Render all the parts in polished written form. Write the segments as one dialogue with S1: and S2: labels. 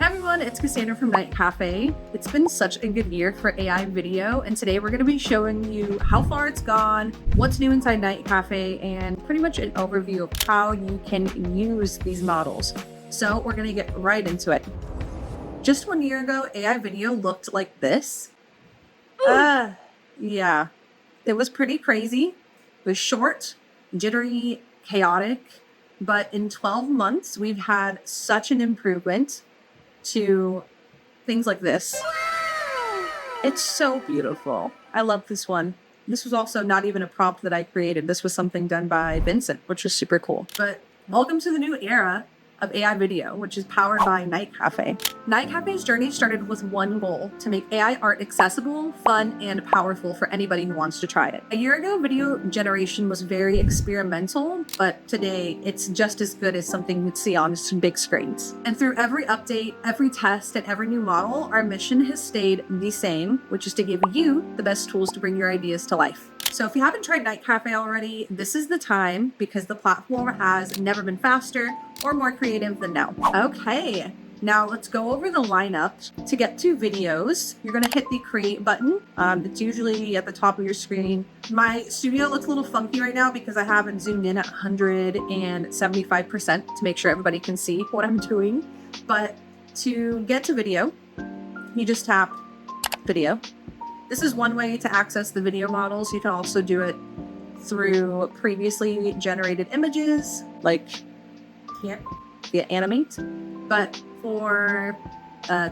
S1: Hi everyone, it's Cassandra from NightCafe. It's been such a good year for AI video, and today we're going to be showing you how far it's gone, what's new inside NightCafe, and pretty much an overview of how you can use these models. So we're going to get right into it. Just 1 year ago, AI video looked like this. Yeah, it was pretty crazy. It was short, jittery, chaotic, but in 12 months, we've had such an improvement to things like this. It's so beautiful. I love this one. This was also not even a prompt that I created. This was something done by Vincent, which was super cool. But welcome to the new era of AI video, which is powered by NightCafe. NightCafe's journey started with one goal: to make AI art accessible, fun, and powerful for anybody who wants to try it. A year ago, video generation was very experimental, but today it's just as good as something you'd see on some big screens. And through every update, every test, and every new model, our mission has stayed the same, which is to give you the best tools to bring your ideas to life. So if you haven't tried NightCafe already, this is the time, because the platform has never been faster or more creative than now. Okay, now let's go over the lineup. To get to videos, you're gonna hit the create button. It's usually at the top of your screen. My studio looks a little funky right now because I haven't zoomed in at 175% to make sure everybody can see what I'm doing. But to get to video, you just tap video. This is one way to access the video models. You can also do it through previously generated images, like here via animate. But for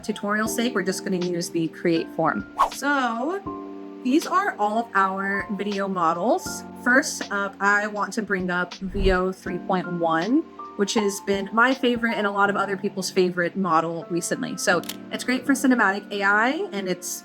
S1: tutorial's sake, we're just going to use the create form. So these are all of our video models. First up, I want to bring up VO 3.1, which has been my favorite and a lot of other people's favorite model recently. So it's great for cinematic AI, and it's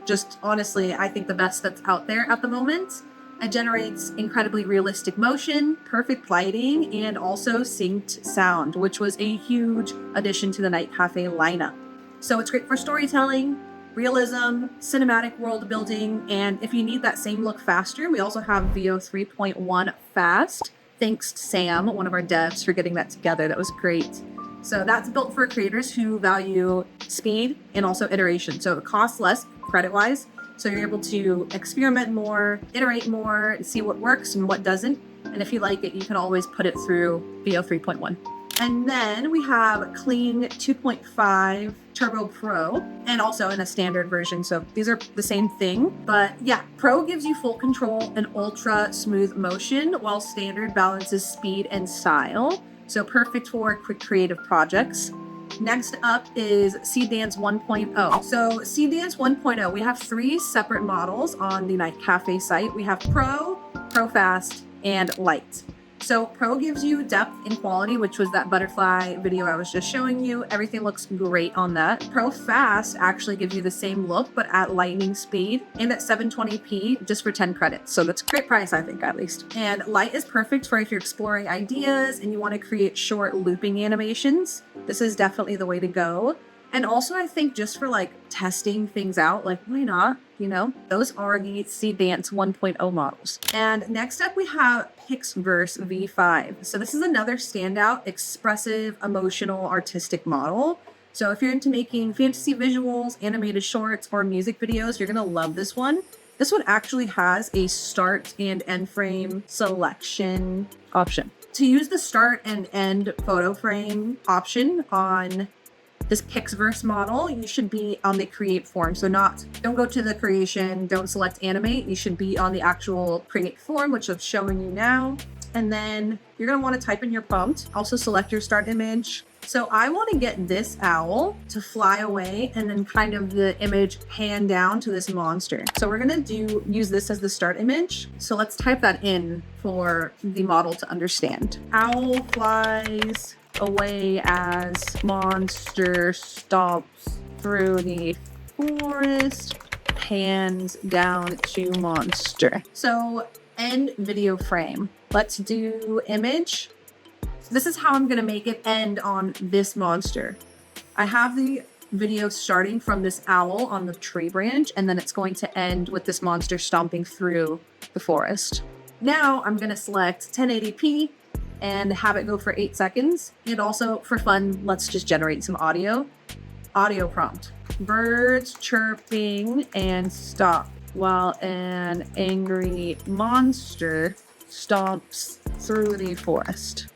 S1: just honestly, I think the best that's out there at the moment. It generates incredibly realistic motion, perfect lighting, and also synced sound, which was a huge addition to the NightCafe lineup. So it's great for storytelling, realism, cinematic world building, and if you need that same look faster, we also have VO 3.1 Fast. Thanks to Sam, one of our devs, for getting that together. That was great. So that's built for creators who value speed and also iteration. So it costs less credit-wise. So you're able to experiment more, iterate more, see what works and what doesn't. And if you like it, you can always put it through VO 3.1. And then we have Kling 2.5 Turbo Pro, and also in a standard version. So these are the same thing, but yeah, Pro gives you full control and ultra smooth motion, while standard balances speed and style. So perfect for quick creative projects. Next up is Seedance 1.0. So Seedance 1.0, we have 3 separate models on the NightCafe site. We have Pro, Pro Fast, and Light. So Pro gives you depth and quality, which was that butterfly video I was just showing you. Everything looks great on that. Pro Fast actually gives you the same look, but at lightning speed and at 720p just for 10 credits. So that's a great price, I think, at least. And Light is perfect for if you're exploring ideas and you want to create short looping animations. This is definitely the way to go. And also, I think just for like testing things out, like why not? You know, those are the Seedance 1.0 models. And next up, we have PixVerse V5. So this is another standout, expressive, emotional, artistic model. So if you're into making fantasy visuals, animated shorts, or music videos, you're gonna love this one. This one actually has a start and end frame selection option. To use the start and end photo frame option on this PixVerse model, you should be on the create form. So don't go to the creation, don't select animate. You should be on the actual create form, which I'm showing you now. And then you're gonna wanna type in your prompt. Also select your start image. So I wanna get this owl to fly away and then kind of the image pan down to this monster. So we're gonna use this as the start image. So let's type that in for the model to understand. Owl flies away as monster stomps through the forest, pans down to monster. So end video frame. Let's do image. So this is how I'm going to make it end on this monster. I have the video starting from this owl on the tree branch, and then it's going to end with this monster stomping through the forest. Now I'm going to select 1080p and have it go for 8 seconds. And also for fun, let's just generate some audio. audio prompt. Birds chirping and stop while an angry monster stomps through the forest.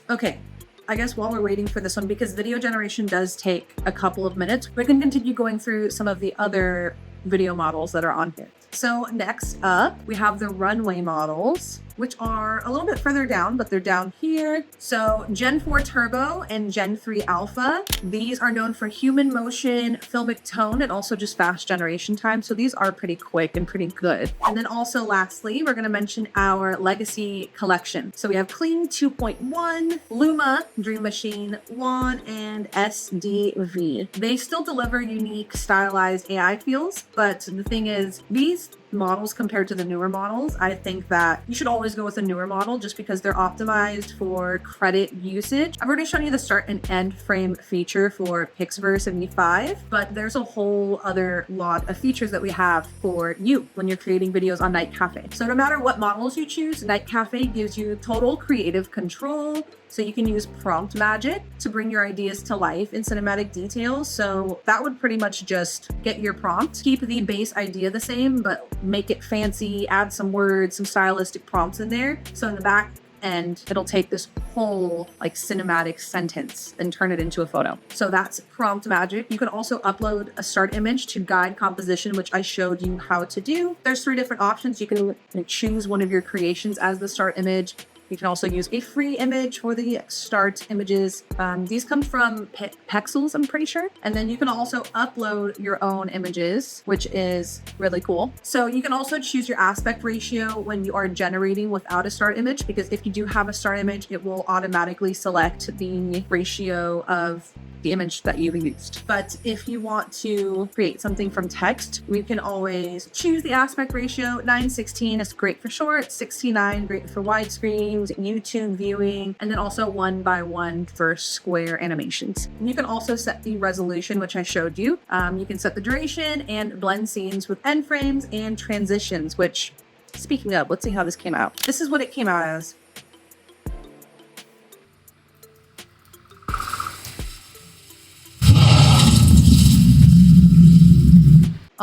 S1: Okay, I guess while we're waiting for this one, because video generation does take a couple of minutes, we can continue going through some of the other video models that are on here. So next up, we have the runway models, which are a little bit further down, but they're down here. So Gen-4 Turbo and Gen-3 Alpha, these are known for human motion, filmic tone, and also just fast generation time. So these are pretty quick and pretty good. And then also lastly, we're gonna mention our legacy collection. So we have Kling 2.1, Luma, Dream Machine 1, and SDV. They still deliver unique stylized AI feels, but the thing is, these models compared to the newer models, I think that you should always go with a newer model just because they're optimized for credit usage. I've already shown you the start and end frame feature for PixVerse V5, but there's a whole other lot of features that we have for you when you're creating videos on NightCafe. So no matter what models you choose, NightCafe gives you total creative control. So you can use prompt magic to bring your ideas to life in cinematic details. So that would pretty much just get your prompt, keep the base idea the same, but make it fancy, add some words, some stylistic prompts in there. So in the back end, it'll take this whole like cinematic sentence and turn it into a photo. So that's prompt magic. You can also upload a start image to guide composition, which I showed you how to do. There's 3 different options. You can choose one of your creations as the start image. You can also use a free image for the start images. These come from Pexels, I'm pretty sure. And then you can also upload your own images, which is really cool. So you can also choose your aspect ratio when you are generating without a start image, because if you do have a start image, it will automatically select the ratio of the image that you used. But if you want to create something from text, we can always choose the aspect ratio. 9:16 is great for short, 16:9 great for widescreens, YouTube viewing, and then also 1:1 for square animations. And you can also set the resolution, which I showed you. You can set the duration and blend scenes with end frames and transitions, which, speaking of, let's see how this came out. This is what it came out as.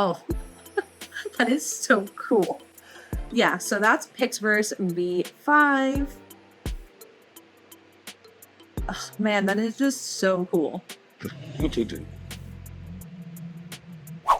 S1: Oh, that is so cool. Yeah, so that's PixVerse V5. Oh, man, that is just so cool.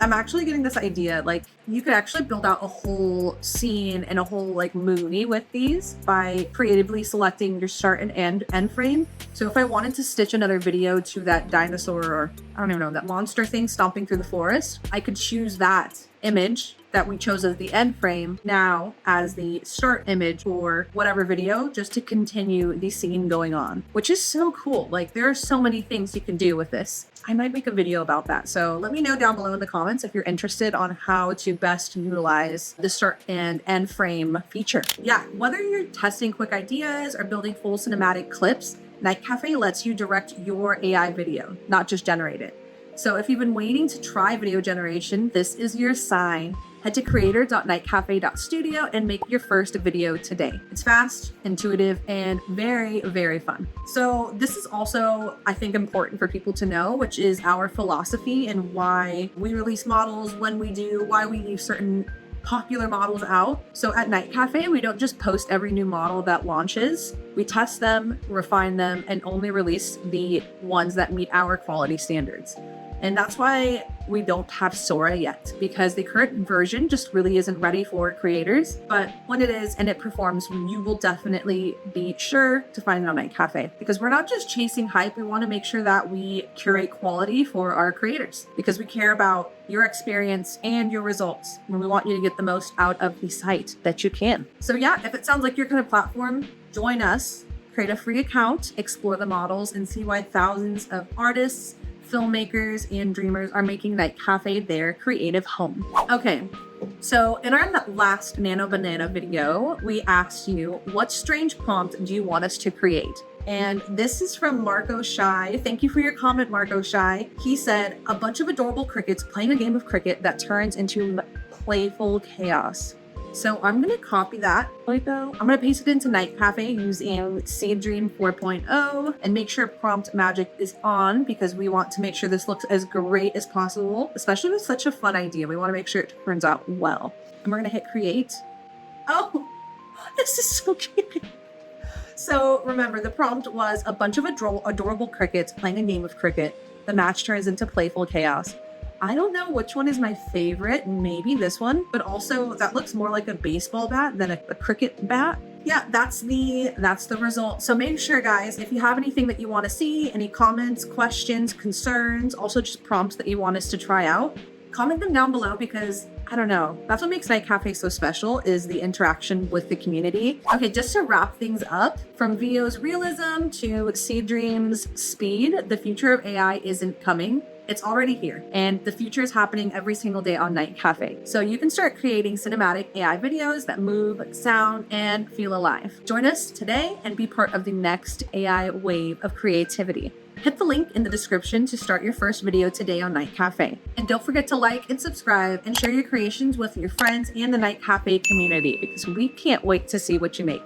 S1: I'm actually getting this idea, like you could actually build out a whole scene and a whole like movie with these by creatively selecting your start and end frame. So if I wanted to stitch another video to that dinosaur, or I don't even know, that monster thing stomping through the forest, I could choose that image that we chose as the end frame now as the start image for whatever video, just to continue the scene going on, which is so cool. Like there are so many things you can do with this. I might make a video about that. So let me know down below in the comments if you're interested on how to best utilize the start and end frame feature. Yeah, whether you're testing quick ideas or building full cinematic clips, NightCafe lets you direct your AI video, not just generate it. So if you've been waiting to try video generation, this is your sign. Head to creator.nightcafe.studio and make your first video today. It's fast, intuitive, and very, very fun. So this is also, I think, important for people to know, which is our philosophy and why we release models when we do, why we leave certain popular models out. So at NightCafe, we don't just post every new model that launches. We test them, refine them, and only release the ones that meet our quality standards. And that's why we don't have Sora yet, because the current version just really isn't ready for creators. But when it is and it performs, you will definitely be sure to find it on NightCafe, because we're not just chasing hype. We want to make sure that we curate quality for our creators, because we care about your experience and your results, and we want you to get the most out of the site that you can. So yeah, if it sounds like your kind of platform, join us, create a free account, explore the models, and see why thousands of artists, filmmakers, and dreamers are making NightCafe their creative home. Okay, so in our last Nano Banana video, we asked you, what strange prompt do you want us to create? And this is from Marco Shy. Thank you for your comment, Marco Shy. He said, a bunch of adorable crickets playing a game of cricket that turns into playful chaos. So I'm going to copy that. I'm going to paste it into NightCafe using Seedream 4.0 and make sure prompt magic is on because we want to make sure this looks as great as possible, especially with such a fun idea. We want to make sure it turns out well. And we're going to hit create. Oh, this is so cute. So remember, the prompt was a bunch of adorable crickets playing a game of cricket. The match turns into playful chaos. I don't know which one is my favorite. Maybe this one, but also that looks more like a baseball bat than a cricket bat. Yeah, that's the result. So make sure, guys, if you have anything that you want to see, any comments, questions, concerns, also just prompts that you want us to try out, comment them down below because I don't know. That's what makes NightCafe so special is the interaction with the community. Okay, just to wrap things up, from Vio's realism to Seedream's speed, the future of AI isn't coming. It's already here, and the future is happening every single day on NightCafe. So you can start creating cinematic AI videos that move, sound, and feel alive. Join us today and be part of the next AI wave of creativity. Hit the link in the description to start your first video today on NightCafe. And don't forget to like and subscribe and share your creations with your friends and the NightCafe community because we can't wait to see what you make.